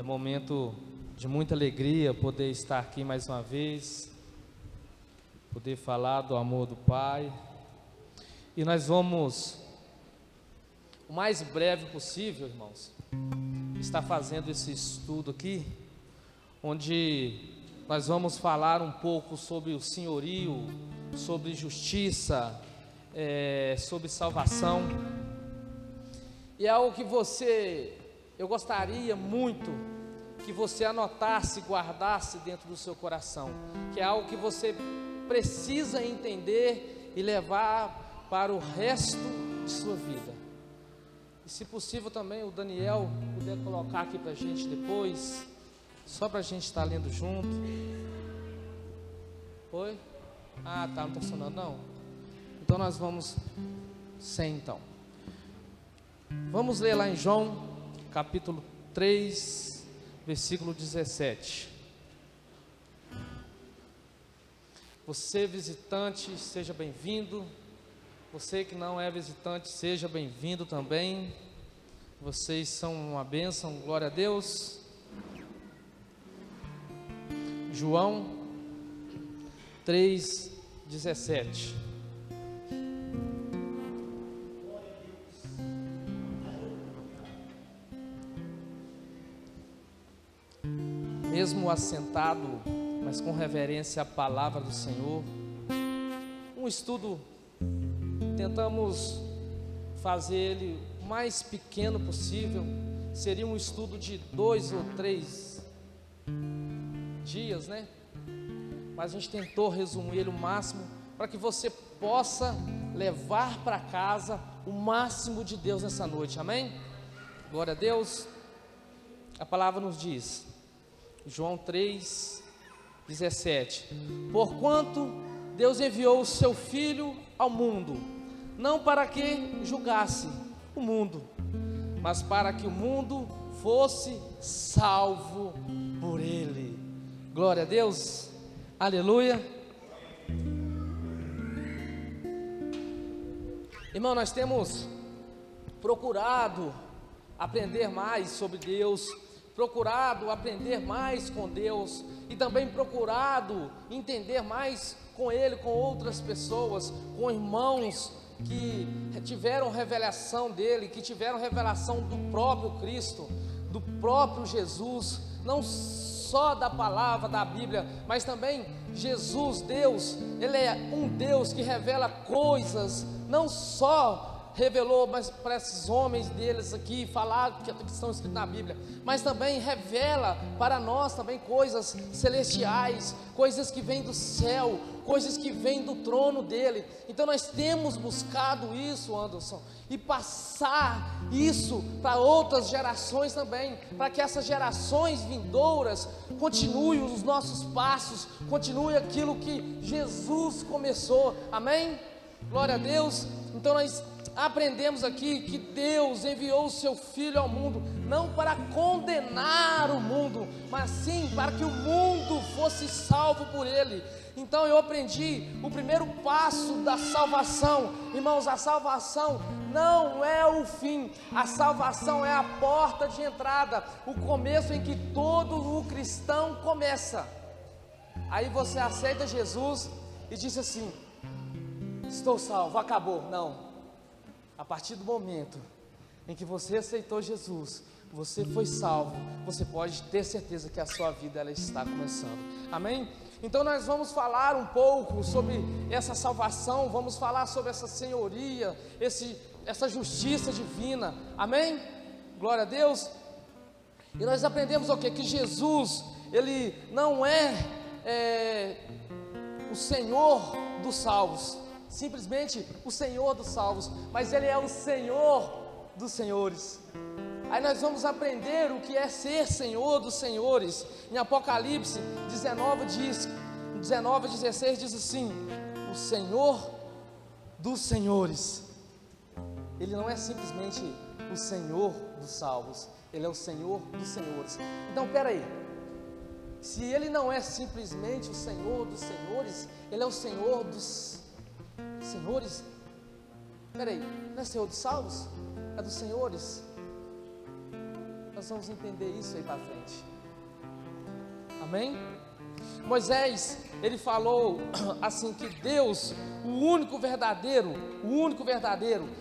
momento de muita alegria poder estar aqui mais uma vez, poder falar do amor do Pai. E nós vamos, o mais breve possível, irmãos, estar fazendo esse estudo aqui, onde nós vamos falar um pouco sobre o senhorio, sobre justiça, sobre salvação. E é algo que eu gostaria muito que você anotasse, guardasse dentro do seu coração, que é algo que você precisa entender e levar para o resto de sua vida. E se possível também o Daniel puder colocar aqui para a gente depois, só para a gente estar lendo junto. Oi? Ah, tá, não está funcionando não? Então nós vamos sem então. Vamos ler lá em João, capítulo 3, versículo 17. Você visitante, seja bem-vindo. Você que não é visitante, seja bem-vindo também. Vocês são uma bênção, glória a Deus. João 3, 17. Mesmo assentado, mas com reverência à palavra do Senhor, um estudo, tentamos fazer ele o mais pequeno possível. Seria um estudo de 2 ou 3 dias, né? Mas a gente tentou resumir ele o máximo, para que você possa levar para casa o máximo de Deus nessa noite, amém? Glória a Deus. A palavra nos diz, João 3, 17: porquanto Deus enviou o seu Filho ao mundo, não para que julgasse o mundo, mas para que o mundo fosse salvo por ele. Glória a Deus, aleluia. Irmão, nós temos procurado aprender mais sobre Deus, procurado aprender mais com Deus e também procurado entender mais com Ele, com outras pessoas, com irmãos que tiveram revelação dEle, que tiveram revelação do próprio Cristo, do próprio Jesus, não só da palavra da Bíblia, mas também Jesus, Deus, Ele é um Deus que revela coisas, não só revelou mas para esses homens deles aqui, falar que estão escritos na Bíblia, mas também revela para nós também coisas celestiais, coisas que vêm do céu, coisas que vêm do trono dele. Então nós temos buscado isso, Anderson, e passar isso para outras gerações também, para que essas gerações vindouras continuem os nossos passos, continue aquilo que Jesus começou, amém? Glória a Deus. Então nós aprendemos aqui que Deus enviou o seu Filho ao mundo, não para condenar o mundo, mas sim para que o mundo fosse salvo por ele. Então eu aprendi o primeiro passo da salvação, irmãos. A salvação não é o fim, a salvação é a porta de entrada, o começo em que todo o cristão começa. Aí você aceita Jesus e diz assim: estou salvo, acabou. Não. A partir do momento em que você aceitou Jesus, você foi salvo, você pode ter certeza que a sua vida ela está começando, amém? Então nós vamos falar um pouco sobre essa salvação, vamos falar sobre essa senhoria, essa justiça divina, amém? Glória a Deus. E nós aprendemos o quê? Que Jesus, Ele não é o Senhor dos salvos, simplesmente o Senhor dos salvos, mas Ele é o Senhor dos senhores. Aí nós vamos aprender o que é ser Senhor dos senhores. Em Apocalipse 19:16 diz assim: o Senhor dos senhores. Ele não é simplesmente o Senhor dos salvos, Ele é o Senhor dos senhores. Então peraí, se Ele não é simplesmente o Senhor dos senhores, Ele é o Senhor dos senhores. Peraí, não é Senhor dos salvos? É dos senhores. Nós vamos entender isso aí para frente. Amém? Moisés, ele falou assim que Deus, o único verdadeiro,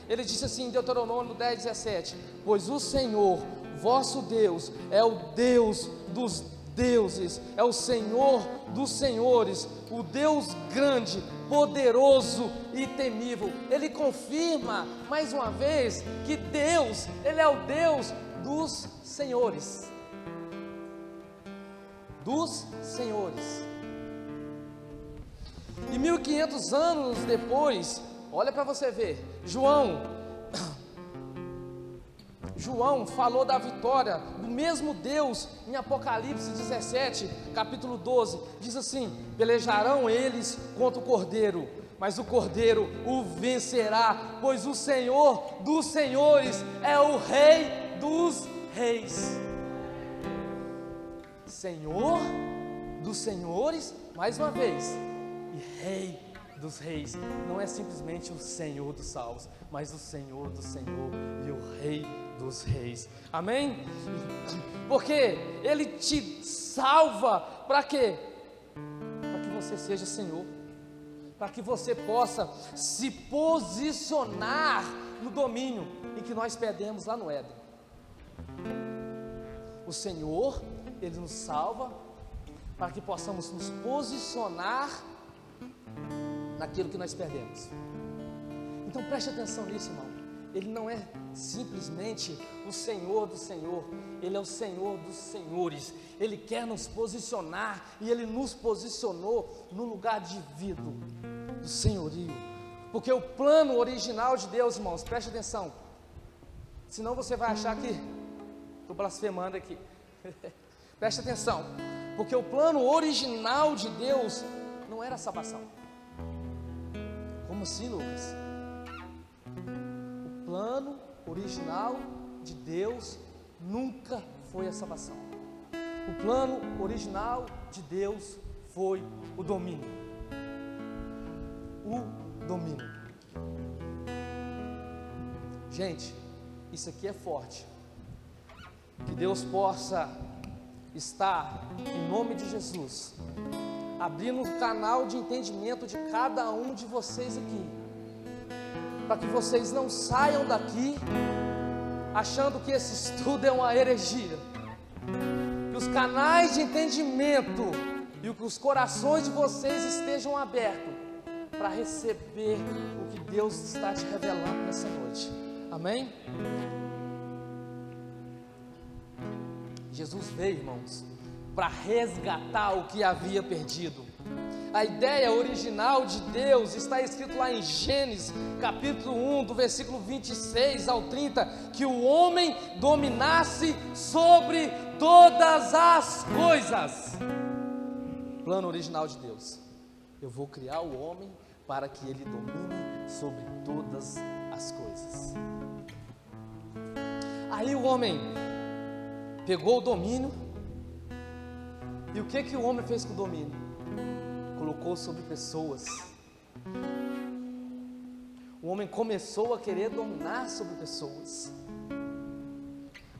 ele disse assim em Deuteronômio 10:17: pois o Senhor, vosso Deus, é o Deus dos deuses, é o Senhor dos senhores, o Deus grande, poderoso e temível. Ele confirma mais uma vez que Deus, Ele é o Deus dos senhores. Dos senhores. E 1500 anos depois, olha para você ver, João falou da vitória do mesmo Deus em Apocalipse 17, capítulo 12, diz assim: pelejarão eles contra o Cordeiro, mas o Cordeiro o vencerá, pois o Senhor dos senhores é o Rei dos reis. Senhor dos senhores, mais uma vez, e Rei dos reis. Não é simplesmente o Senhor dos salvos, mas o Senhor do Senhor e o Rei dos reis. Amém? Porque Ele te salva para quê? Para que você seja Senhor, para que você possa se posicionar no domínio em que nós perdemos lá no Éden. O Senhor, Ele nos salva para que possamos nos posicionar naquilo que nós perdemos. Então preste atenção nisso, irmão. Ele não é simplesmente o Senhor do Senhor, Ele é o Senhor dos senhores. Ele quer nos posicionar, e Ele nos posicionou no lugar devido do senhorio, porque o plano original de Deus, irmãos, preste atenção, senão você vai achar que estou blasfemando aqui. Preste atenção, porque o plano original de Deus não era a salvação. Como assim, Lucas? O plano original de Deus nunca foi a salvação. O plano original de Deus foi o domínio. O domínio. Gente, isso aqui é forte. Que Deus possa estar, em nome de Jesus, abrindo um canal de entendimento de cada um de vocês aqui, para que vocês não saiam daqui achando que esse estudo é uma heresia. Que os canais de entendimento e que os corações de vocês estejam abertos para receber o que Deus está te revelando nessa noite. Amém? Jesus veio, irmãos, para resgatar o que havia perdido. A ideia original de Deus está escrito lá em Gênesis, capítulo 1, do versículo 26 ao 30, que o homem dominasse sobre todas as coisas. Plano original de Deus: eu vou criar o homem para que ele domine sobre todas as coisas. Aí o homem pegou o domínio, e o que o homem fez com o domínio? Colocou sobre pessoas. O homem começou a querer dominar sobre pessoas.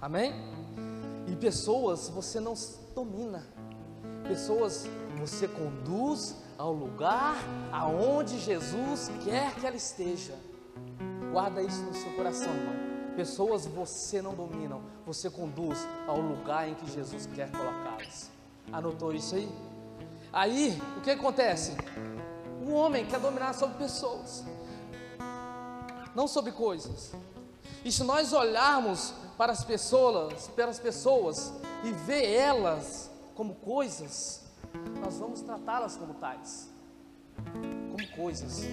Amém? E pessoas você não domina, pessoas você conduz ao lugar aonde Jesus quer que ela esteja. Guarda isso no seu coração, irmão. Pessoas você não domina, você conduz ao lugar em que Jesus quer colocá-las. Anotou isso aí? Aí, o que acontece? O homem quer dominar sobre pessoas, não sobre coisas. E se nós olharmos para as pessoas e ver elas como coisas, nós vamos tratá-las como tais, como coisas.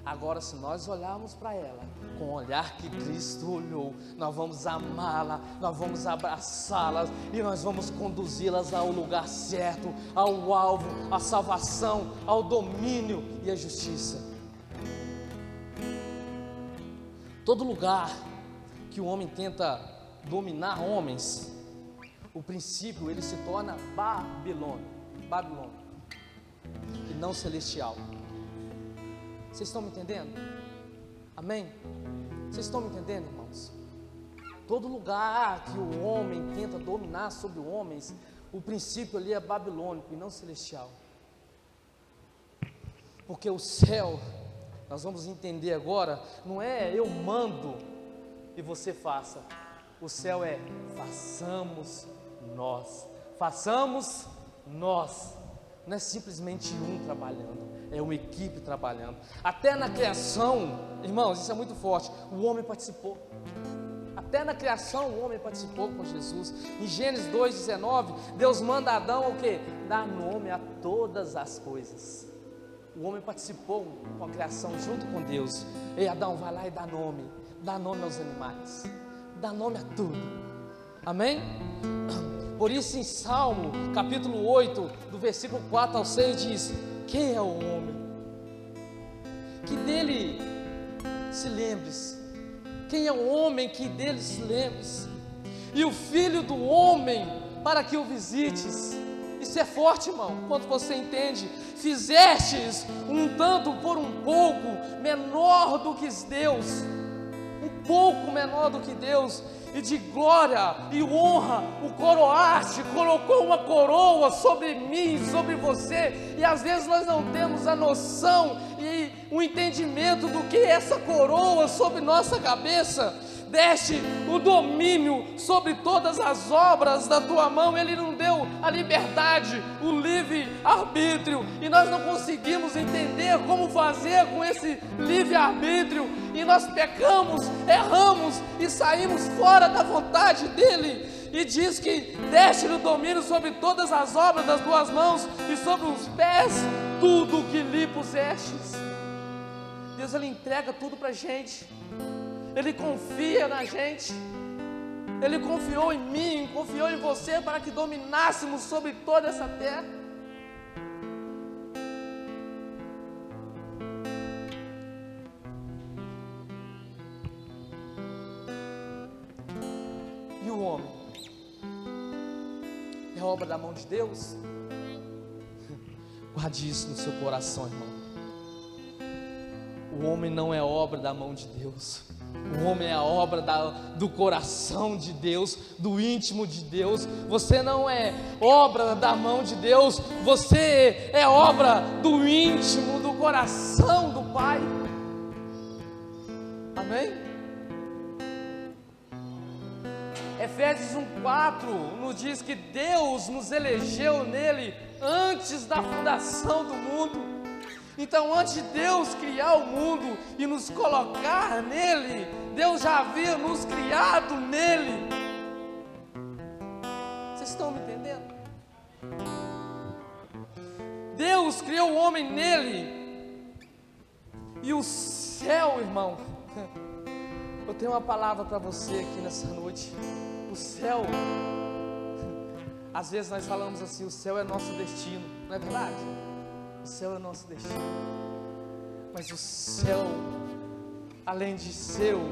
Agora, se nós olharmos para ela com o olhar que Cristo olhou, nós vamos amá-la, nós vamos abraçá-las e nós vamos conduzi-las ao lugar certo, ao alvo, à salvação, ao domínio e à justiça. Todo lugar que o homem tenta dominar homens, o princípio ele se torna Babilônia, e não celestial. Vocês estão me entendendo? Amém? Vocês estão me entendendo, irmãos? Todo lugar que o homem tenta dominar sobre os homens, o princípio ali é babilônico e não celestial. Porque o céu, nós vamos entender agora, não é eu mando e você faça. O céu é façamos nós. Façamos nós. Não é simplesmente um trabalhando, é uma equipe trabalhando. Até na criação, irmãos, isso é muito forte, o homem participou. Até na criação o homem participou com Jesus. Em Gênesis 2,19, Deus manda Adão o quê? Dar nome a todas as coisas. O homem participou com a criação junto com Deus. Ei, Adão, vai lá e dá nome aos animais, dá nome a tudo. Amém? Por isso em Salmo, capítulo 8, do versículo 4 ao 6 diz: quem é o homem? Que dele se lembres. Quem é o homem que dele se lembres? E o filho do homem para que o visites. Isso é forte, irmão, quando você entende. Fizestes um tanto por um pouco menor do que Deus, um pouco menor do que Deus, e de glória e honra o coroaste, colocou uma coroa sobre mim, sobre você, e às vezes nós não temos a noção e o entendimento do que é essa coroa sobre nossa cabeça. Deste o domínio sobre todas as obras da tua mão. Ele não deu a liberdade, o livre arbítrio, e nós não conseguimos entender como fazer com esse livre arbítrio, e nós pecamos, erramos e saímos fora da vontade dele. E diz que deste o domínio sobre todas as obras das tuas mãos, e sobre os pés tudo o que lhe pusestes. Deus, ele entrega tudo para a gente. Ele confia na gente. Ele confiou em mim, confiou em você para que dominássemos sobre toda essa terra. E o homem é obra da mão de Deus? Guarde isso no seu coração, irmão. O homem não é obra da mão de Deus. O homem é a obra do coração de Deus, do íntimo de Deus. Você não é obra da mão de Deus, você é obra do íntimo, do coração do Pai. Amém? Efésios 1,4 nos diz que Deus nos elegeu nele antes da fundação do mundo. Então, antes de Deus criar o mundo e nos colocar nele, Deus já havia nos criado nele. Vocês estão me entendendo? Deus criou o homem nele. E o céu, irmão, eu tenho uma palavra para você aqui nessa noite. O céu, às vezes nós falamos assim, o céu é nosso destino, não é verdade? O céu é nosso destino, mas o céu, além de ser o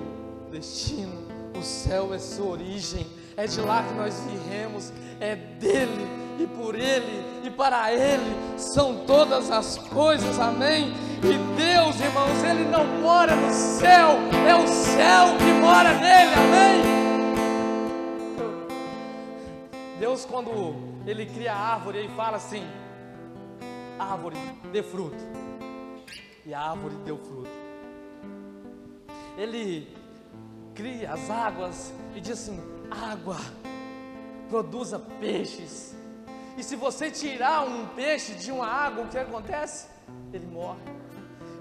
destino, o céu é sua origem, é de lá que nós viemos, é dele, e por ele, e para ele, são todas as coisas, amém? E Deus, irmãos, ele não mora no céu, é o céu que mora nele, amém? Deus, quando ele cria a árvore, ele fala assim: árvore, dê fruto. E a árvore deu fruto. Ele cria as águas e diz assim: água, produza peixes. E se você tirar um peixe de uma água, o que acontece? Ele morre.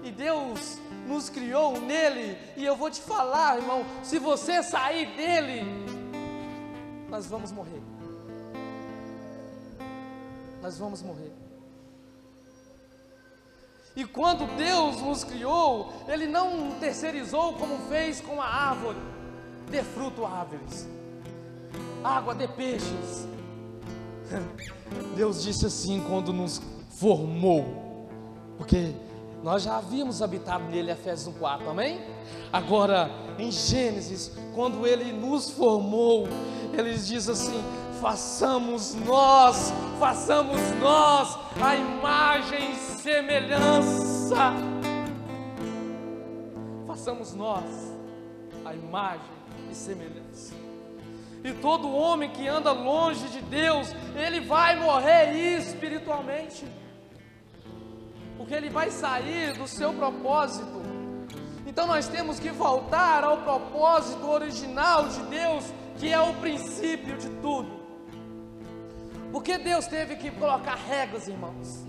E Deus nos criou nele. E eu vou te falar, irmão, se você sair dele, nós vamos morrer. Nós vamos morrer. E quando Deus nos criou, ele não terceirizou como fez com a árvore: dê fruto árvores, água, dê peixes. Deus disse assim quando nos formou, porque nós já havíamos habitado nele, Efésios 1,4, amém? Agora em Gênesis, quando ele nos formou, ele diz assim: façamos nós a imagem e semelhança. Façamos nós à imagem e semelhança. E todo homem que anda longe de Deus, ele vai morrer espiritualmente, porque ele vai sair do seu propósito. Então nós temos que voltar ao propósito original de Deus, que é o princípio de tudo. Porque Deus teve que colocar regras, irmãos?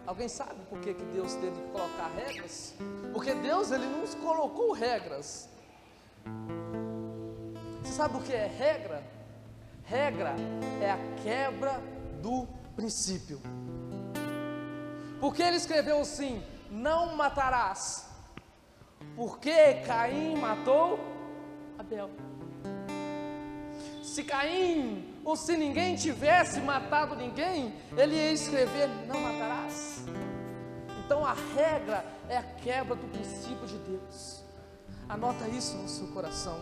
Alguém sabe por que Deus teve que colocar regras? Porque Deus, ele não colocou regras. Você sabe o que é regra? Regra é a quebra do princípio. Porque ele escreveu assim: não matarás. Porque Caim matou Abel. Se Caim, ou se ninguém tivesse matado ninguém, ele ia escrever: não matarás. Então a regra é a quebra do princípio de Deus. Anota isso no seu coração.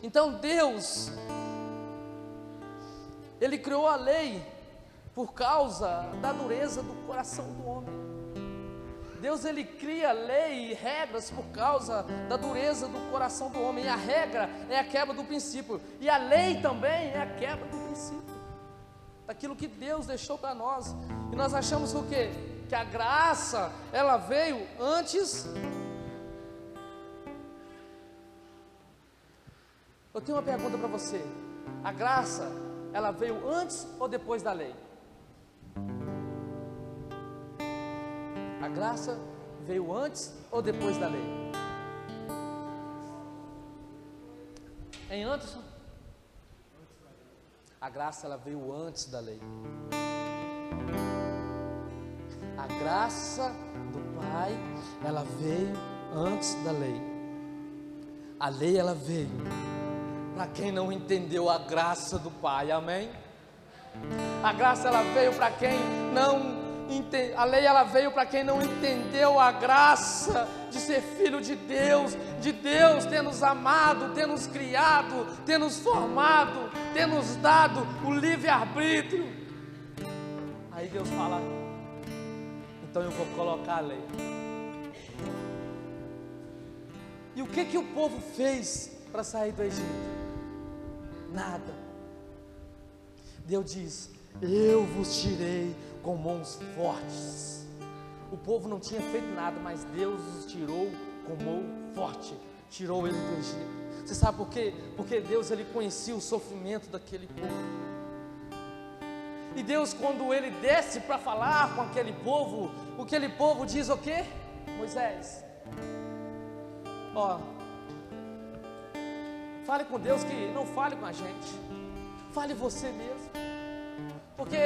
Então Deus, ele criou a lei por causa da dureza do coração do homem. Deus, ele cria lei e regras por causa da dureza do coração do homem. E a regra é a quebra do princípio. E a lei também é a quebra do princípio, daquilo que Deus deixou para nós. E nós achamos que o quê? Que a graça, ela veio antes. Eu tenho uma pergunta para você: a graça, ela veio antes ou depois da lei? A graça veio antes ou depois da lei? Em Anderson? A graça, ela veio antes da lei. A graça do Pai, ela veio antes da lei. A lei, ela veio para quem não entendeu a graça do Pai, amém? A graça, ela veio para quem não entendeu. A lei, ela veio para quem não entendeu a graça de ser filho de Deus ter nos amado, ter nos criado, ter nos formado, ter nos dado o livre-arbítrio. Aí Deus fala: então eu vou colocar a lei. E o que o povo fez para sair do Egito? Nada. Deus diz: eu vos tirei com mãos fortes. O povo não tinha feito nada, mas Deus os tirou com mão forte, tirou ele do Egito. Você sabe por quê? Porque Deus, ele conhecia o sofrimento daquele povo. E Deus, quando ele desce para falar com aquele povo diz o quê? Moisés, fale com Deus, que não fale com a gente, fale você mesmo, porque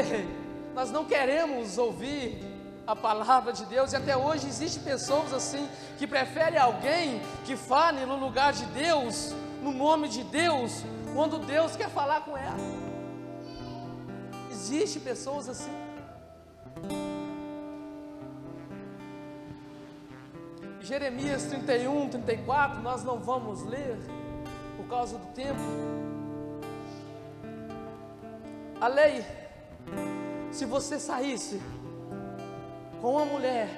nós não queremos ouvir a palavra de Deus. E até hoje existem pessoas assim, que preferem alguém que fale no lugar de Deus, no nome de Deus, quando Deus quer falar com ela. Existem pessoas assim. Jeremias 31, 34, nós não vamos ler por causa do tempo. A lei, se você saísse com uma mulher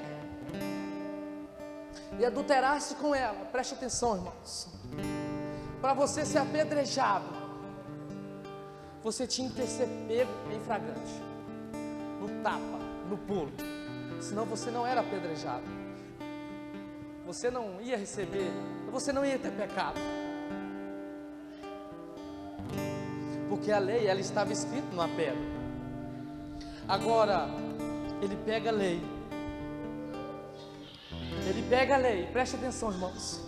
e adulterasse com ela, preste atenção, irmãos, para você ser apedrejado, você tinha que ser pego em flagrante, no tapa, no pulo, senão você não era apedrejado, você não ia receber, você não ia ter pecado, porque a lei, ela estava escrita numa pedra. Agora, ele pega a lei, preste atenção, irmãos,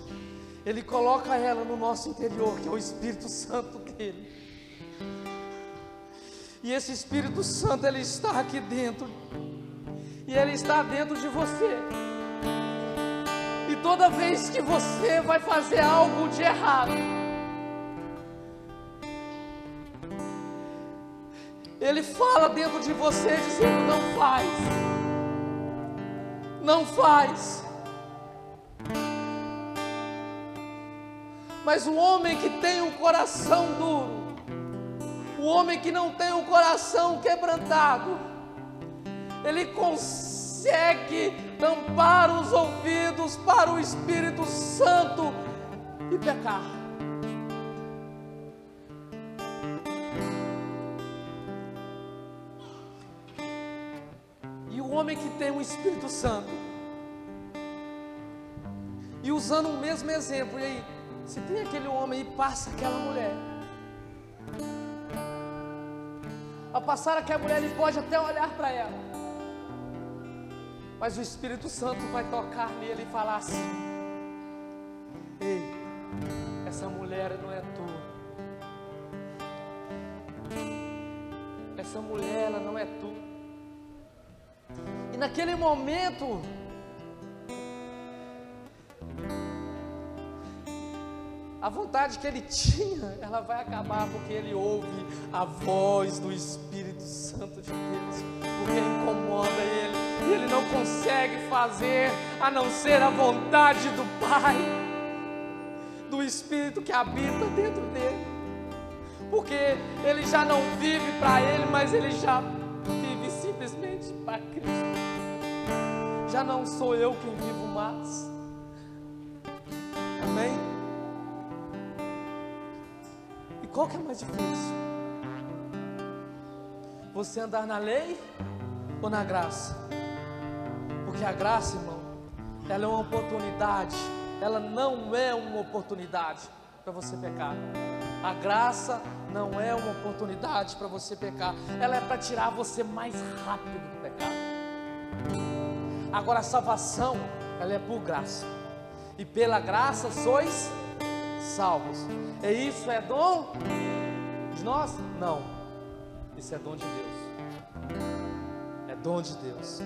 ele coloca ela no nosso interior, que é o Espírito Santo dele, e esse Espírito Santo, ele está aqui dentro, e ele está dentro de você, e toda vez que você vai fazer algo de errado, ele fala dentro de você, dizendo: não faz. Mas o homem que tem um coração duro, o homem que não tem um coração quebrantado, ele consegue consegue tampar os ouvidos para o Espírito Santo e pecar. E o homem que tem o Espírito Santo, e usando o mesmo exemplo, e aí, se tem aquele homem e passa aquela mulher, ao passar aquela mulher, ele pode até olhar para ela, mas o Espírito Santo vai tocar nele e falar assim: ei, essa mulher não é tua, essa mulher ela não é tua. E naquele momento, a vontade que ele tinha, ela vai acabar, porque ele ouve a voz do Espírito Santo de Deus, porque incomoda ele, e ele não consegue fazer a não ser a vontade do Pai, do Espírito que habita dentro dele, porque ele já não vive para ele, mas ele já vive simplesmente para Cristo. Já não sou eu quem vivo mais. Amém? Qual que é mais difícil? Você andar na lei ou na graça? Porque a graça, irmão, ela é uma oportunidade. Ela não é uma oportunidade para você pecar. A graça não é uma oportunidade para você pecar. Ela é para tirar você mais rápido do pecado. Agora a salvação, ela é por graça. E pela graça sois salvos. E isso é dom de nós? Não. Isso é dom de Deus. É dom de Deus.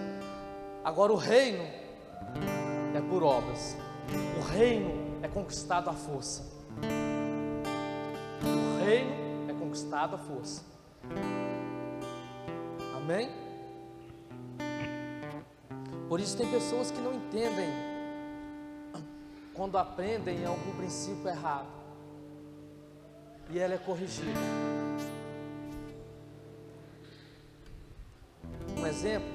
Agora o reino é por obras. O reino é conquistado à força. O reino é conquistado à força. Amém? Por isso tem pessoas que não entendem quando aprendem algum princípio errado, e ela é corrigida. Um exemplo,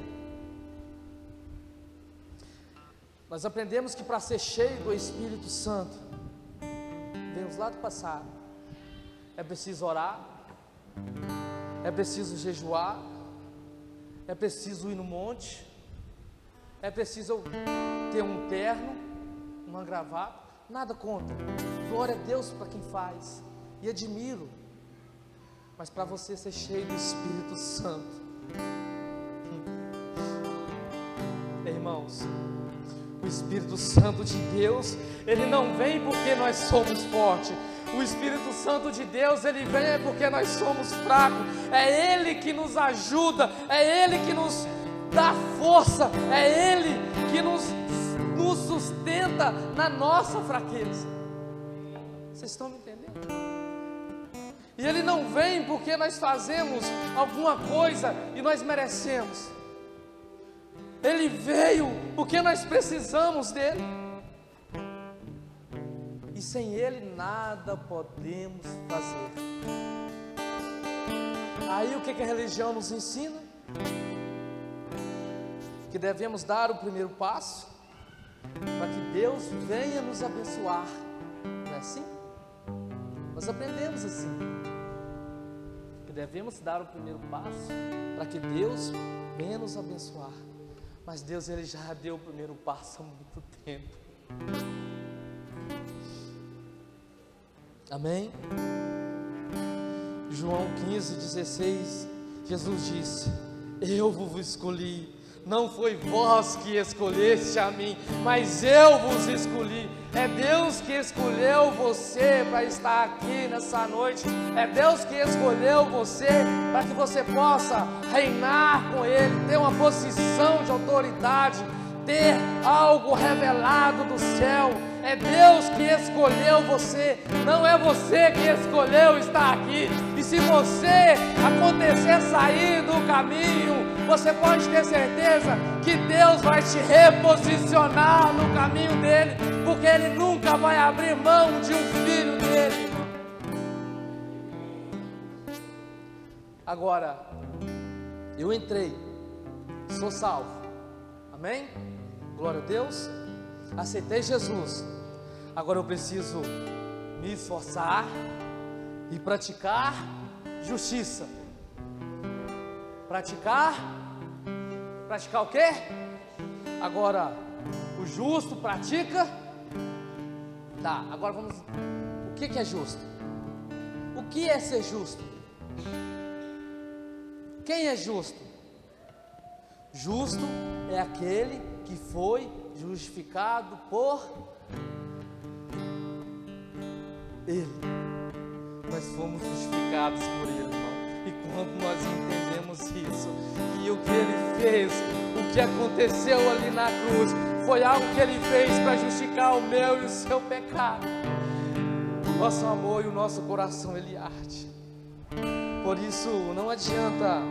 nós aprendemos que para ser cheio do Espírito Santo, vemos lá do passado, é preciso orar, é preciso jejuar, é preciso ir no monte, é preciso ter um terno, uma gravata. Nada contra, glória a Deus para quem faz, e admiro, mas para você ser cheio do Espírito Santo, irmãos, o Espírito Santo de Deus, ele não vem porque nós somos fortes. O Espírito Santo de Deus, ele vem porque nós somos fracos. É Ele que nos ajuda, é Ele que nos dá força, é Ele que nos sustenta na nossa fraqueza. Vocês estão me entendendo? E Ele não vem porque nós fazemos alguma coisa e nós merecemos. Ele veio porque nós precisamos dele. E sem Ele nada podemos fazer. Aí o que a religião nos ensina? Que devemos dar o primeiro passo para que Deus venha nos abençoar. Não é assim? Nós aprendemos assim, que devemos dar o primeiro passo para que Deus venha nos abençoar. Mas Deus, Ele já deu o primeiro passo há muito tempo. Amém? João 15:16, Jesus disse: eu vos escolhi, não foi vós que escolheste a mim, mas eu vos escolhi. É Deus que escolheu você para estar aqui nessa noite. É Deus que escolheu você para que você possa reinar com Ele, ter uma posição de autoridade, ter algo revelado do céu. É Deus que escolheu você, não é você que escolheu estar aqui. E se você acontecer sair do caminho, você pode ter certeza que Deus vai te reposicionar no caminho dele, porque Ele nunca vai abrir mão de um filho dele. Agora, eu entrei, sou salvo, Amém? Glória a Deus. Aceitei Jesus. Agora eu preciso me esforçar e praticar justiça. Praticar o quê? Agora, o justo pratica. Tá, agora vamos. O que é justo? O que é ser justo? Quem é justo? Justo é aquele que foi justificado por Ele. Nós fomos justificados por Ele, irmão. E quando nós entendemos isso, e o que Ele fez, o que aconteceu ali na cruz, foi algo que Ele fez para justificar o meu e o seu pecado. O nosso amor e o nosso coração, Ele arde. Por isso, não adianta.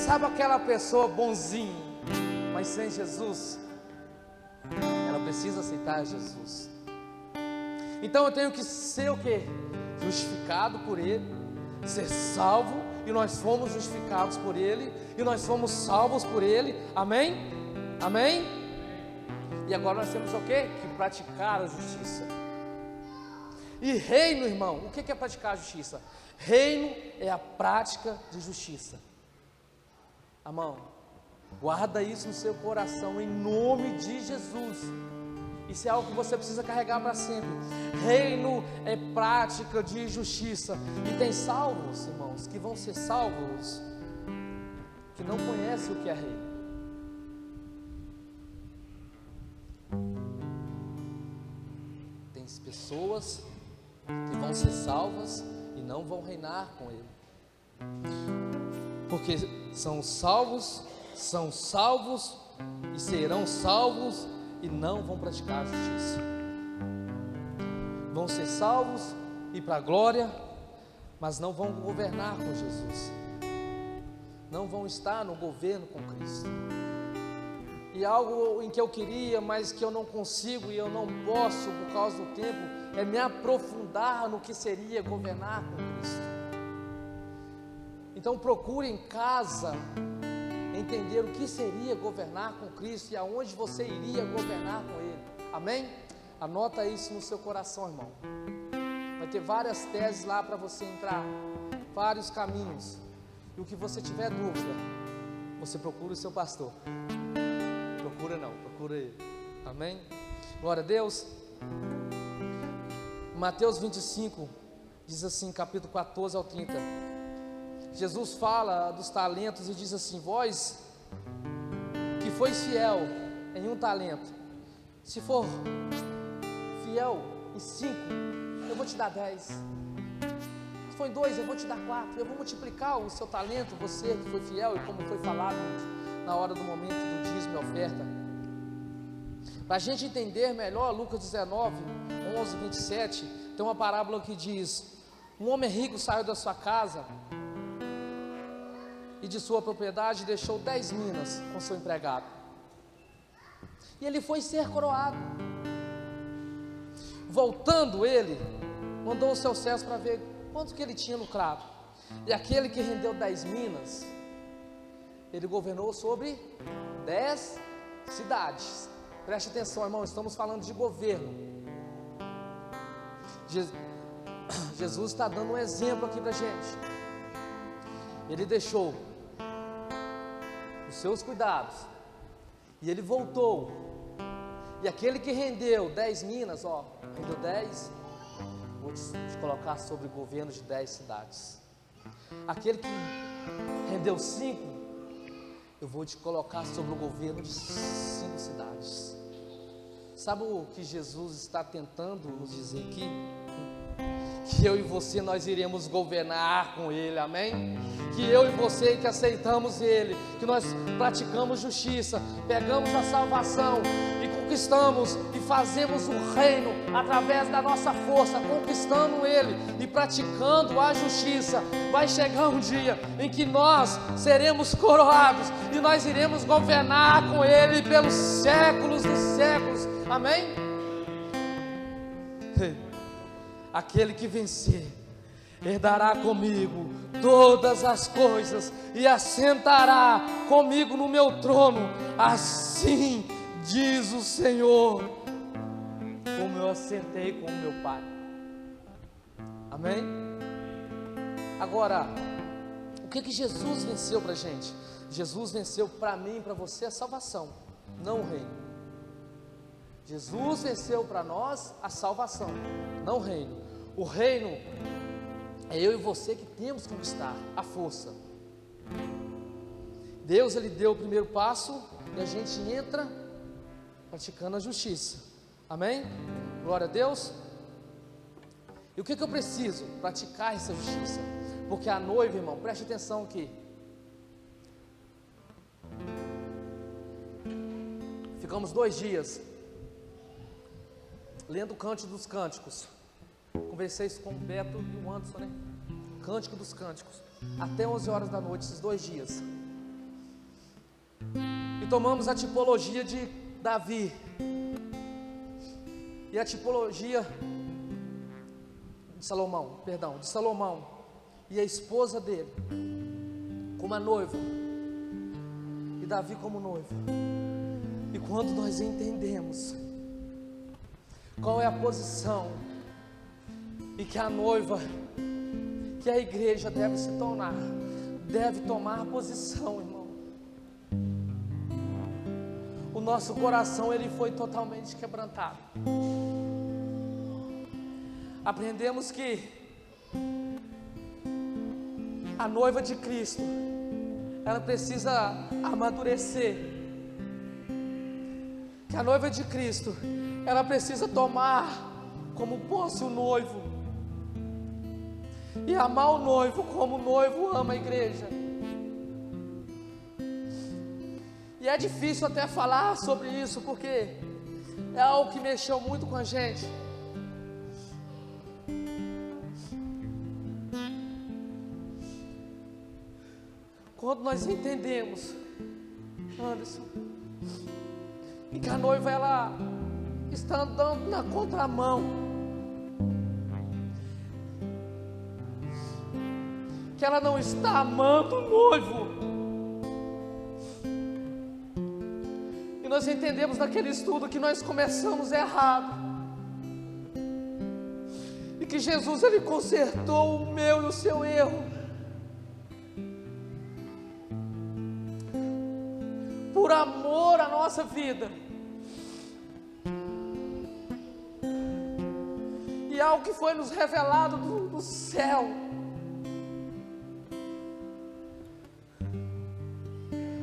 Sabe aquela pessoa bonzinha, mas sem Jesus? Ela precisa aceitar Jesus. Então eu tenho que ser o quê? Justificado por Ele, ser salvo, e nós fomos justificados por Ele, e nós fomos salvos por Ele. Amém? Amém? E agora nós temos o quê? Que praticar a justiça. E reino, irmão, o que é praticar a justiça? Reino é a prática de justiça. Irmão, guarda isso no seu coração, em nome de Jesus. Isso é algo que você precisa carregar para sempre. Reino é prática de justiça. E tem salvos, irmãos, que vão ser salvos, que não conhecem o que é reino. Tem pessoas que vão ser salvas e não vão reinar com Ele, porque são salvos e serão salvos e não vão praticar a justiça. Vão ser salvos e para a glória, mas não vão governar com Jesus, não vão estar no governo com Cristo. E algo em que eu queria, mas que eu não consigo e eu não posso por causa do tempo, é me aprofundar no que seria governar com Cristo. Então procure em casa entender o que seria governar com Cristo e aonde você iria governar com Ele. Amém? Anota isso no seu coração, irmão. Vai ter várias teses lá para você entrar, vários caminhos. E o que você tiver dúvida, você procura o seu pastor. Procura ele. Amém? Glória a Deus. Mateus 25 diz assim, capítulo 14 ao 30. Jesus fala dos talentos e diz assim: vós que fois fiel em um talento, se for fiel em 5, eu vou te dar 10. Se for em 2, eu vou te dar 4. Eu vou multiplicar o seu talento, você que foi fiel, e como foi falado na hora do momento do dízimo e oferta. Para a gente entender melhor, Lucas 19, 11, 27, tem uma parábola que diz: um homem rico saiu da sua casa e de sua propriedade deixou 10 minas com seu empregado, e ele foi ser coroado. Voltando ele, mandou os seus servos para ver quanto que ele tinha lucrado, e aquele que rendeu 10 minas, ele governou sobre 10 cidades. Preste atenção, irmão, estamos falando de governo. Jesus está dando um exemplo aqui para a gente. Ele deixou os seus cuidados e ele voltou. E aquele que rendeu 10 minas, rendeu 10, vou te colocar sobre o governo de 10 cidades. Aquele que rendeu 5, eu vou te colocar sobre o governo de 5 cidades. Sabe o que Jesus está tentando nos dizer aqui? Que eu e você, nós iremos governar com Ele, amém? Que eu e você que aceitamos Ele, que nós praticamos justiça, pegamos a salvação e conquistamos e fazemos o reino através da nossa força, conquistando Ele e praticando a justiça. Vai chegar um dia em que nós seremos coroados e nós iremos governar com Ele pelos séculos dos séculos, amém? Aquele que vencer, herdará comigo todas as coisas e assentará comigo no meu trono, assim diz o Senhor, como eu assentei com o meu Pai. Amém? Agora, o que Jesus venceu para a gente? Jesus venceu para mim e para você a salvação, não o reino. Jesus venceu para nós a salvação, não o reino. O reino é eu e você que temos que conquistar a força. Deus, Ele deu o primeiro passo e a gente entra praticando a justiça. Amém? Glória a Deus. E o que eu preciso? Praticar essa justiça. Porque a noiva, irmão, preste atenção aqui. Ficamos 2 dias lendo o Cântico dos Cânticos. Conversei isso com o Beto e o Anderson, né? Cântico dos Cânticos. Até 11 horas da noite, esses 2 dias. E tomamos a tipologia de Davi. E a tipologia de Salomão, e a esposa dele como a noiva, e Davi como noivo. E quando nós entendemos qual é a posição e que a noiva, que a igreja deve se tornar, deve tomar posição, irmão, o nosso coração ele foi totalmente quebrantado. Aprendemos que a noiva de Cristo, ela precisa amadurecer, que a noiva de Cristo, ela precisa tomar como posse o noivo, e amar o noivo como o noivo ama a igreja. E é difícil até falar sobre isso, porque é algo que mexeu muito com a gente. Quando nós entendemos, Anderson, e que a noiva ela está andando na contramão, que ela não está amando o noivo, e nós entendemos naquele estudo que nós começamos errado, e que Jesus ele consertou o meu e o seu erro, por amor à nossa vida. E algo que foi nos revelado do céu,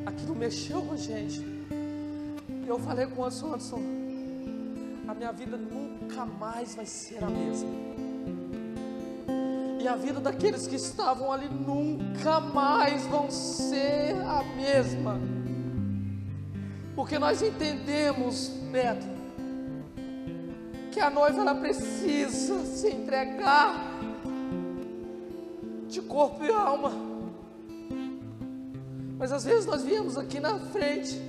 aquilo mexeu com a gente. E eu falei com o Anderson, a minha vida nunca mais vai ser a mesma, e a vida daqueles que estavam ali nunca mais vão ser a mesma. Porque nós entendemos, Beto, que a noiva ela precisa se entregar de corpo e alma. Mas às vezes nós viemos aqui na frente,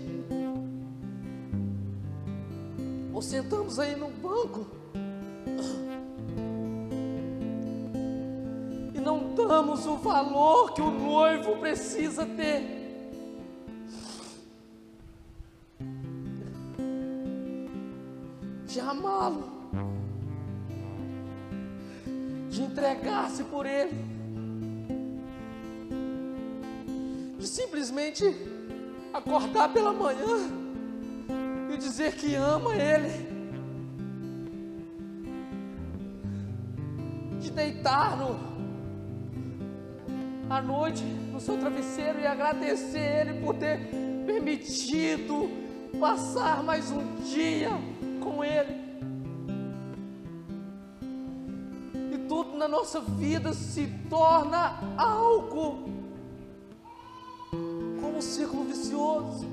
ou sentamos aí no banco, e não damos o valor que o noivo precisa ter. De amá-lo, de entregar-se por ele, de simplesmente acordar pela manhã e dizer que ama ele, de deitar à noite no seu travesseiro e agradecer ele por ter permitido passar mais um dia com ele. E tudo na nossa vida se torna algo como um círculo vicioso.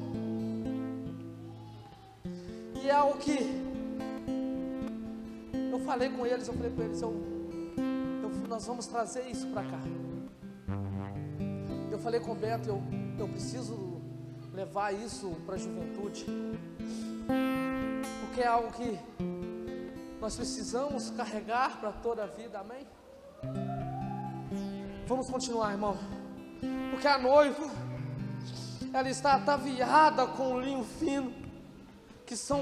E é algo que eu falei com eles, nós vamos trazer isso para cá. Eu falei com o Beto, eu preciso levar isso para a juventude, porque é algo que nós precisamos carregar para toda a vida, amém? Vamos continuar, irmão. Porque a noiva, ela está ataviada com linho fino, que são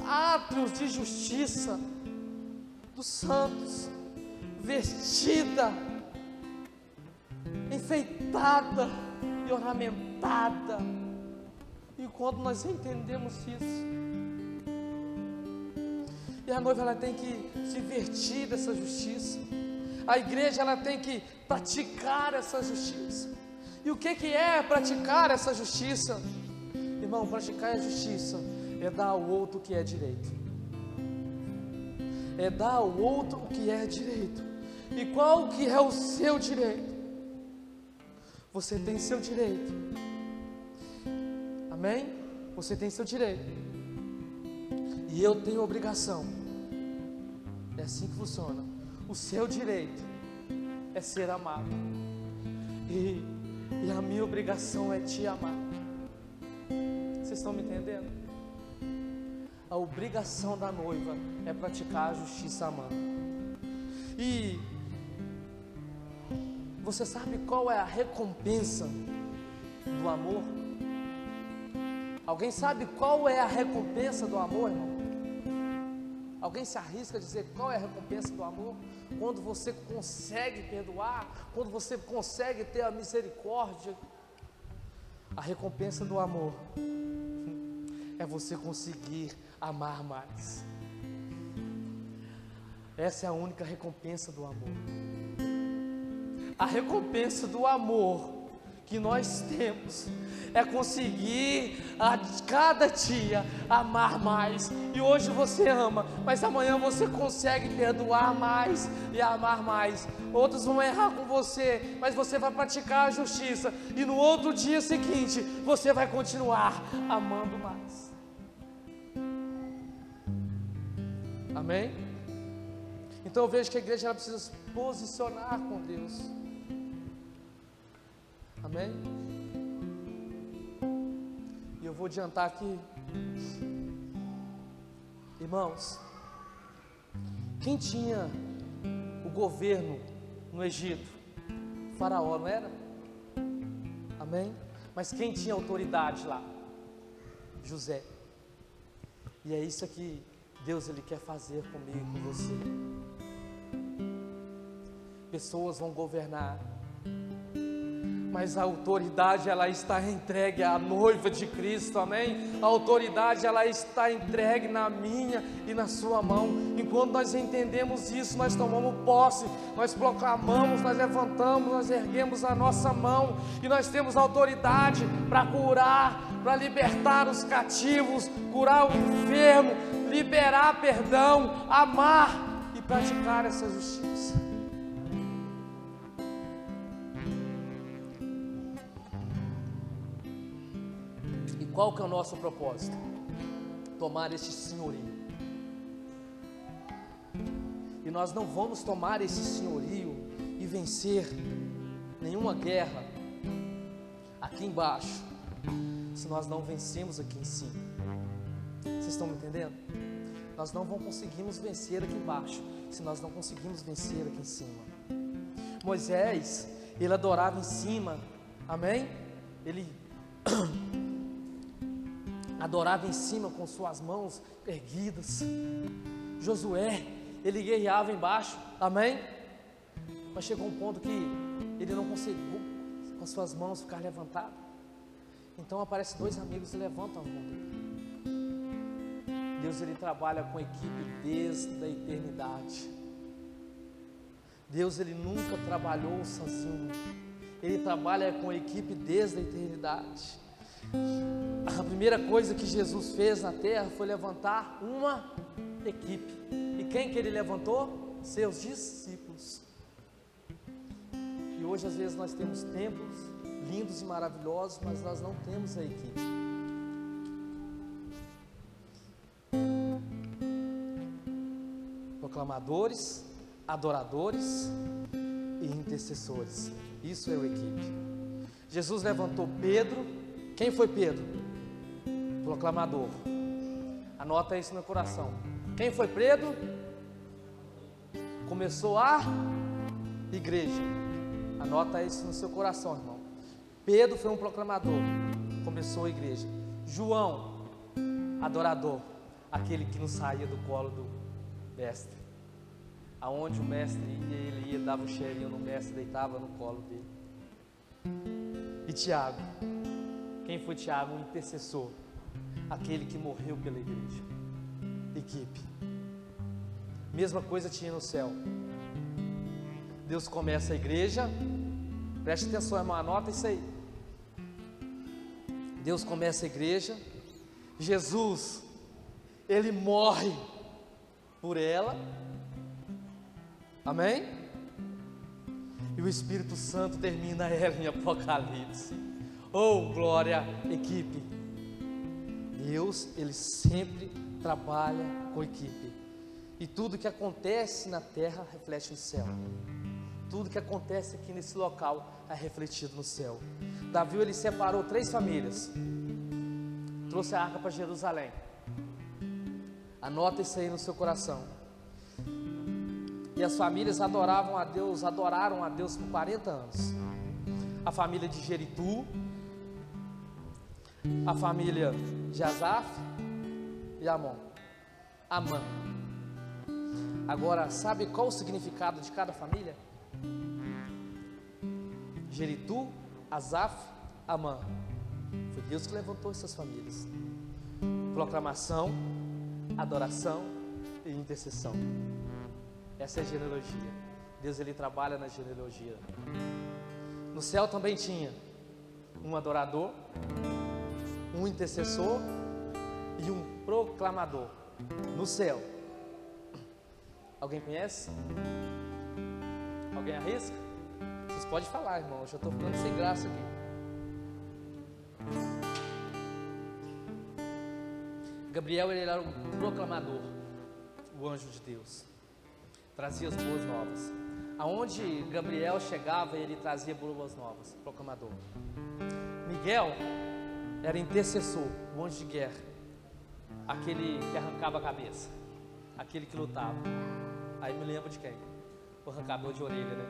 átrios de justiça dos santos, vestida, enfeitada e ornamentada. E quando nós entendemos isso, e a noiva ela tem que se vestir dessa justiça, a igreja ela tem que praticar essa justiça. E o que é praticar essa justiça? Irmão, praticar a justiça é dar ao outro o que é direito. É dar ao outro o que é direito. E qual que é o seu direito? Você tem seu direito. Amém? Você tem seu direito. E eu tenho obrigação. É assim que funciona. O seu direito é ser amado. E a minha obrigação é te amar. Vocês estão me entendendo? A obrigação da noiva é praticar a justiça amando. E você sabe qual é a recompensa do amor? Alguém sabe qual é a recompensa do amor, irmão? Alguém se arrisca a dizer qual é a recompensa do amor? Quando você consegue perdoar, quando você consegue ter a misericórdia. A recompensa do amor é você conseguir amar mais. Essa é a única recompensa do amor. A recompensa do amor que nós temos é conseguir a cada dia amar mais. E hoje você ama, mas amanhã você consegue perdoar mais e amar mais. Outros vão errar com você, mas você vai praticar a justiça, e no outro dia seguinte você vai continuar amando mais. Amém? Então eu vejo que a igreja ela precisa se posicionar com Deus. Amém? E eu vou adiantar aqui. Irmãos, quem tinha o governo no Egito? O faraó, não era? Amém? Mas quem tinha autoridade lá? José. E é isso que Deus ele quer fazer comigo e com você. Pessoas vão governar, mas a autoridade ela está entregue à noiva de Cristo, amém? A autoridade ela está entregue na minha e na sua mão. E quando nós entendemos isso, nós tomamos posse, nós proclamamos, nós levantamos, nós erguemos a nossa mão, e nós temos autoridade para curar, para libertar os cativos, curar o enfermo, liberar perdão, amar e praticar essa justiça. Qual que é o nosso propósito? Tomar este senhorio. E nós não vamos tomar esse senhorio e vencer nenhuma guerra aqui embaixo, se nós não vencemos aqui em cima. Vocês estão me entendendo? Nós não vamos conseguirmos vencer aqui embaixo, se nós não conseguimos vencer aqui em cima. Moisés, ele adorava em cima, amém? Ele adorava em cima com suas mãos erguidas. Josué, ele guerreava embaixo, amém? Mas chegou um ponto que ele não conseguiu com suas mãos ficar levantado. Então aparecem dois amigos e levantam a mão dele. Deus ele trabalha com equipe desde a eternidade. Deus ele nunca trabalhou sozinho. Ele trabalha com equipe desde a eternidade. A primeira coisa que Jesus fez na terra foi levantar uma equipe. E quem que ele levantou? Seus discípulos. E hoje às vezes nós temos templos lindos e maravilhosos, mas nós não temos a equipe. Proclamadores, adoradores e intercessores. Isso é a equipe. Jesus levantou Pedro. Quem foi Pedro? Proclamador. Anota isso no coração. Quem foi Pedro? Começou a igreja. Anota isso no seu coração, irmão. Pedro foi um proclamador, começou a igreja. João, adorador, aquele que não saía do colo do mestre. Aonde o mestre ia, ele ia, dava um cheirinho no mestre, deitava no colo dele. E Tiago, quem foi Tiago? Um intercessor, aquele que morreu pela igreja. Equipe. Mesma coisa tinha no céu. Deus começa a igreja, preste atenção, irmão, anota isso aí. Deus começa a igreja, Jesus, ele morre por ela, amém? E o Espírito Santo termina ela em Apocalipse. Oh, glória, equipe. Deus, ele sempre trabalha com equipe. E tudo que acontece na terra reflete no céu. Tudo que acontece aqui nesse local é refletido no céu. Davi, ele separou 3 famílias, trouxe a arca para Jerusalém. Anota isso aí no seu coração. E as famílias adoraram a Deus por 40 anos. A família de Jeritu, a família de Asaf e Amon. Amã. Agora, sabe qual o significado de cada família? Jeritu, Asaf, Amã. Foi Deus que levantou essas famílias. Proclamação, adoração e intercessão. Essa é a genealogia. Deus, ele trabalha na genealogia. No céu também tinha um adorador, um intercessor e um proclamador. No céu. Alguém conhece? Alguém arrisca? Vocês podem falar, irmão. Eu já estou ficando sem graça aqui. Gabriel, ele era um proclamador, o anjo de Deus. Trazia as boas novas. Aonde Gabriel chegava, ele trazia boas novas. Proclamador. Miguel era intercessor, o anjo de guerra. Aquele que arrancava a cabeça, aquele que lutava. Aí me lembro de quem? O arrancador de orelha, né?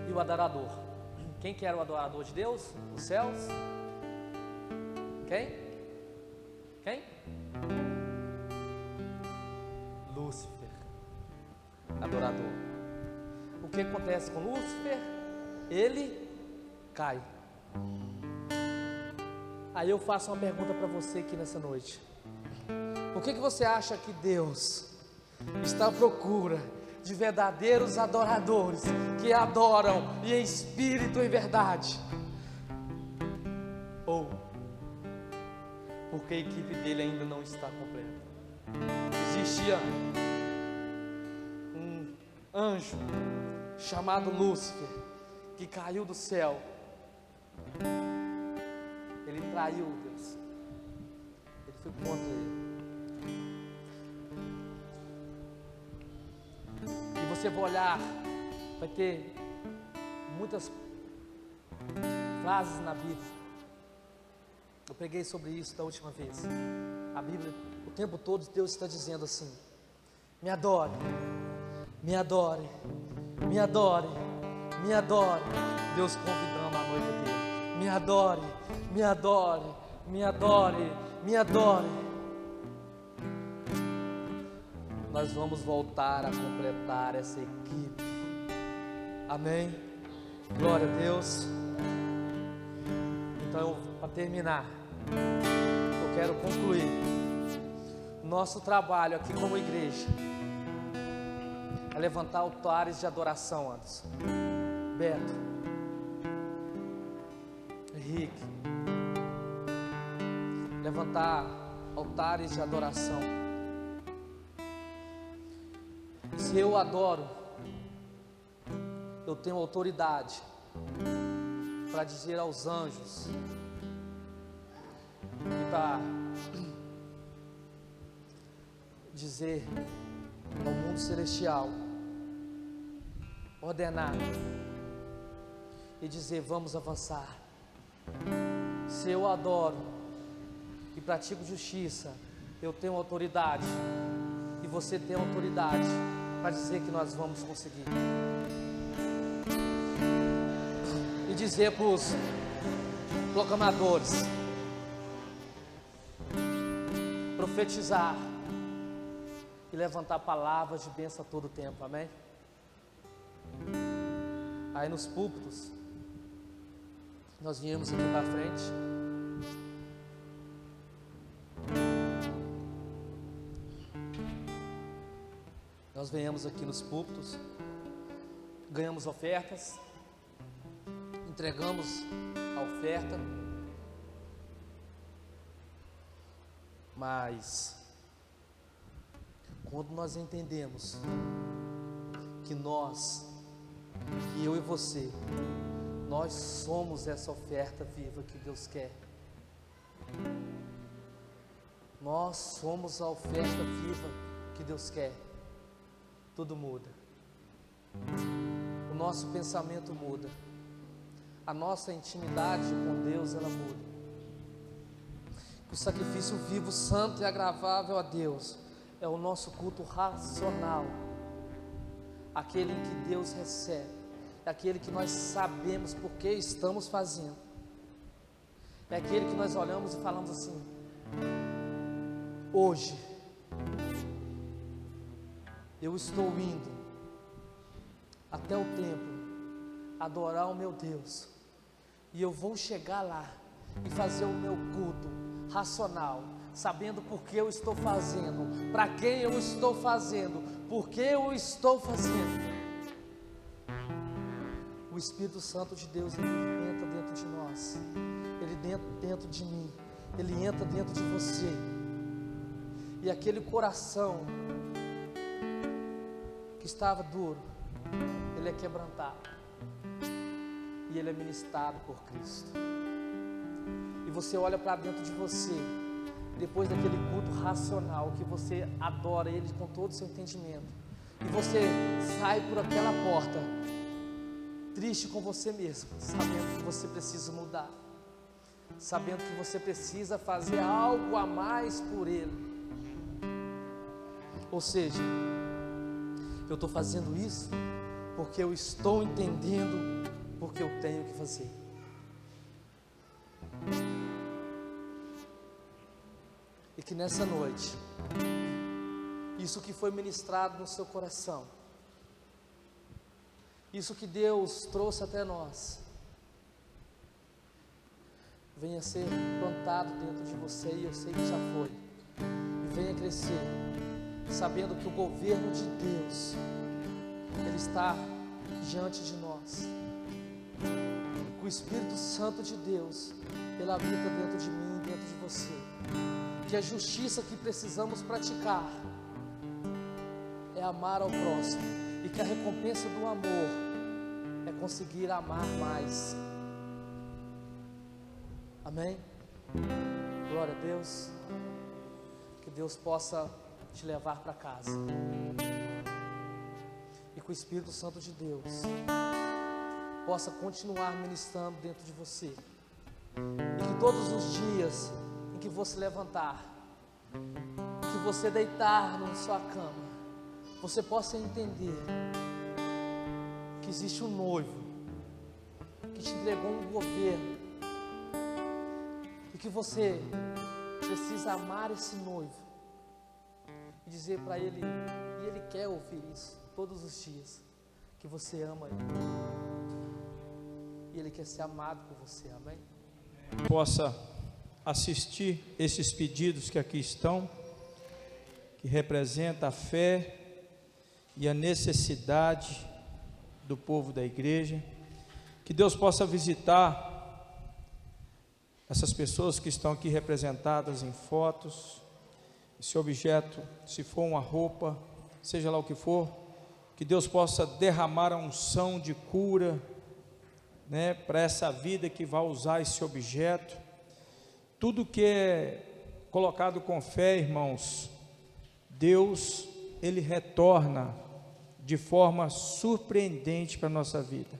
E o adorador. Quem que era o adorador de Deus? Os céus? Quem? Quem? Lúcifer, adorador. O que acontece com Lúcifer? Ele cai. Aí eu faço uma pergunta para você aqui nessa noite. Por que você acha que Deus está à procura de verdadeiros adoradores que adoram e em espírito e em verdade? Ou porque a equipe dele ainda não está completa? Existia um anjo chamado Lúcifer que caiu do céu. Ele traiu Deus. Ele foi contra ele. E você vai olhar, vai ter muitas frases na Bíblia. Eu preguei sobre isso da última vez. A Bíblia, o tempo todo, Deus está dizendo assim: me adore, me adore, me adore, me adore. Deus convidando a noiva dele: me adore, me adore, me adore, me adore. Nós vamos voltar a completar essa equipe. Amém? Glória a Deus. Então, para terminar, eu quero concluir nosso trabalho aqui como igreja é levantar altares de adoração, Anderson, Beto, Henrique, levantar altares de adoração. Se eu adoro, eu tenho autoridade para dizer aos anjos e para dizer ao mundo celestial, ordenar e dizer: vamos avançar. Se eu adoro e pratico justiça, eu tenho autoridade e você tem autoridade para dizer que nós vamos conseguir. E dizer para os proclamadores, profetizar e levantar palavras de bênção a todo tempo, amém? Aí nos púlpitos, nós viemos aqui para frente. Nós viemos aqui nos púlpitos, ganhamos ofertas, entregamos a oferta, mas quando nós entendemos que que eu e você, nós somos essa oferta viva que Deus quer. Nós somos a oferta viva que Deus quer. Tudo muda. O nosso pensamento muda. A nossa intimidade com Deus, ela muda. O sacrifício vivo, santo e agradável a Deus é o nosso culto racional. Aquele em que Deus recebe. É aquele que nós sabemos por que estamos fazendo. É aquele que nós olhamos e falamos assim: hoje eu estou indo até o templo adorar o meu Deus, e eu vou chegar lá e fazer o meu culto racional, sabendo por que eu estou fazendo, para quem eu estou fazendo, por que eu estou fazendo. O Espírito Santo de Deus, ele entra dentro de nós, ele entra dentro de mim, ele entra dentro de você, e aquele coração que estava duro, ele é quebrantado, e ele é ministrado por Cristo. E você olha para dentro de você, depois daquele culto racional, que você adora Ele com todo o seu entendimento, e você sai por aquela porta, triste com você mesmo, sabendo que você precisa mudar, sabendo que você precisa fazer algo a mais por Ele. Ou seja, eu estou fazendo isso porque eu estou entendendo porque eu tenho que fazer. E que nessa noite, isso que foi ministrado no seu coração, isso que Deus trouxe até nós, venha ser plantado dentro de você, e eu sei que já foi, e venha crescer, sabendo que o governo de Deus, Ele está diante de nós, que o Espírito Santo de Deus, Ele habita dentro de mim e dentro de você, que a justiça que precisamos praticar é amar ao próximo, e que a recompensa do amor é conseguir amar mais. Amém? Glória a Deus. Que Deus possa te levar para casa, e que o Espírito Santo de Deus possa continuar ministrando dentro de você, e que todos os dias em que você levantar, que você deitar na sua cama, você possa entender que existe um noivo que te entregou um governo, e que você precisa amar esse noivo e dizer para ele, e ele quer ouvir isso todos os dias, que você ama ele, e ele quer ser amado por você. Amém? Possa assistir esses pedidos que aqui estão, que representa a fé e a necessidade do povo da igreja. Que Deus possa visitar essas pessoas que estão aqui representadas em fotos, esse objeto, se for uma roupa, seja lá o que for, que Deus possa derramar a unção de cura, né, para essa vida que vai usar esse objeto. Tudo que é colocado com fé, irmãos, Deus, Ele retorna de forma surpreendente para a nossa vida,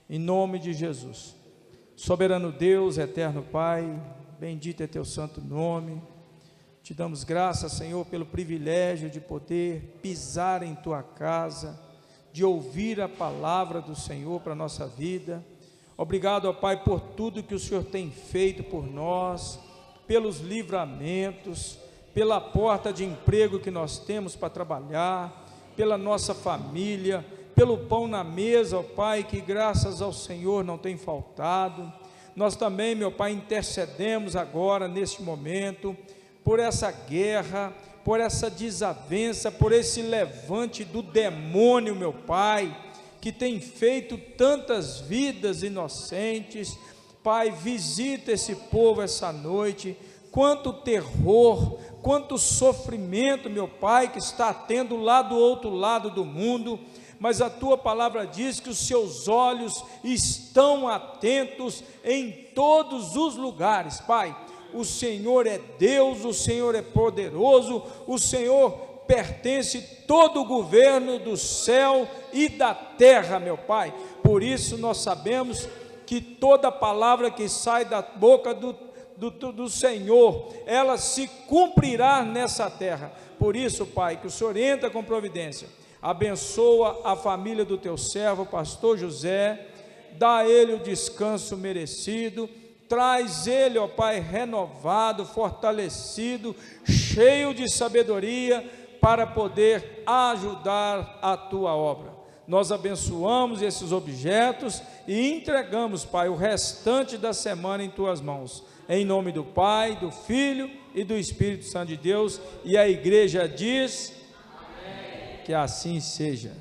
em nome de Jesus. Soberano Deus, eterno Pai, bendito é teu santo nome. Te damos graças, Senhor, pelo privilégio de poder pisar em Tua casa, de ouvir a palavra do Senhor para a nossa vida. Obrigado, ó Pai, por tudo que o Senhor tem feito por nós, pelos livramentos, pela porta de emprego que nós temos para trabalhar, pela nossa família, pelo pão na mesa, ó Pai, que graças ao Senhor não tem faltado. Nós também, meu Pai, intercedemos agora, neste momento, por essa guerra, por essa desavença, por esse levante do demônio, meu Pai, que tem feito tantas vidas inocentes. Pai, visita esse povo essa noite. Quanto terror, quanto sofrimento, meu Pai, que está tendo lá do outro lado do mundo, mas a Tua palavra diz que os Seus olhos estão atentos em todos os lugares. Pai, o Senhor é Deus, o Senhor é poderoso, o Senhor pertence todo o governo do céu e da terra, meu Pai. Por isso nós sabemos que toda palavra que sai da boca do Senhor, ela se cumprirá nessa terra. Por isso, Pai, que o Senhor entra com providência, abençoa a família do Teu servo, pastor José, dá a ele o descanso merecido, traz ele, ó Pai, renovado, fortalecido, cheio de sabedoria, para poder ajudar a Tua obra. Nós abençoamos esses objetos e entregamos, Pai, o restante da semana em Tuas mãos, em nome do Pai, do Filho e do Espírito Santo de Deus, e a igreja diz, amém. Que assim seja.